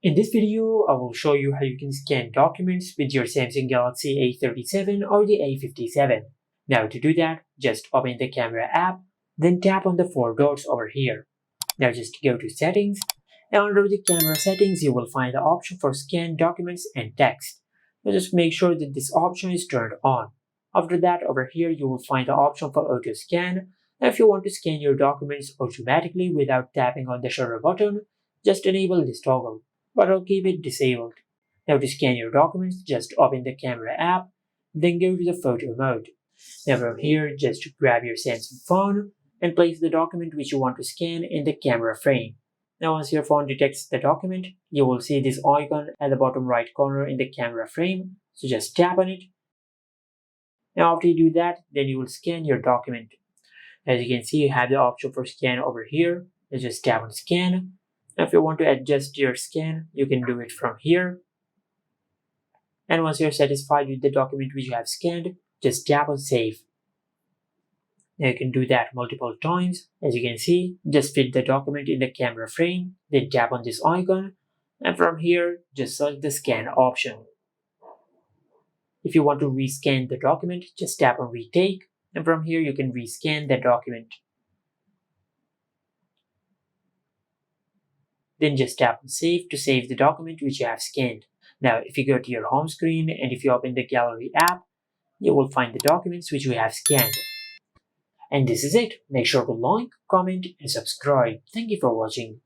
In this video, I will show you how you can scan documents with your Samsung Galaxy A37 or the A57. Now to do that, just open the camera app, then tap on the four dots over here. Now just go to settings, and under the camera settings you will find the option for scan documents and text. Now just make sure that this option is turned on. After that, over here you will find the option for auto scan. Now if you want to scan your documents automatically without tapping on the shutter button, just enable this toggle, but I'll keep it disabled. Now to scan your documents, just open the camera app, then go to the photo mode. Now from here, just grab your Samsung phone and place the document which you want to scan in the camera frame. Now once your phone detects the document, you will see this icon at the bottom right corner in the camera frame, so just tap on it. Now after you do that, then you will scan your document. As you can see, you have the option for scan over here. Just tap on scan. Now if you want to adjust your scan, you can do it from here. And once you're satisfied with the document which you have scanned, just tap on save. Now you can do that multiple times. As you can see, just fit the document in the camera frame, then tap on this icon, and from here, just select the scan option. If you want to rescan the document, just tap on retake, and from here you can rescan the document. Then just tap on save to save the document which you have scanned. Now if you go to your home screen and if you open the gallery app, you will find the documents which we have scanned. And this is it. Make sure to like, comment, and subscribe. Thank you for watching.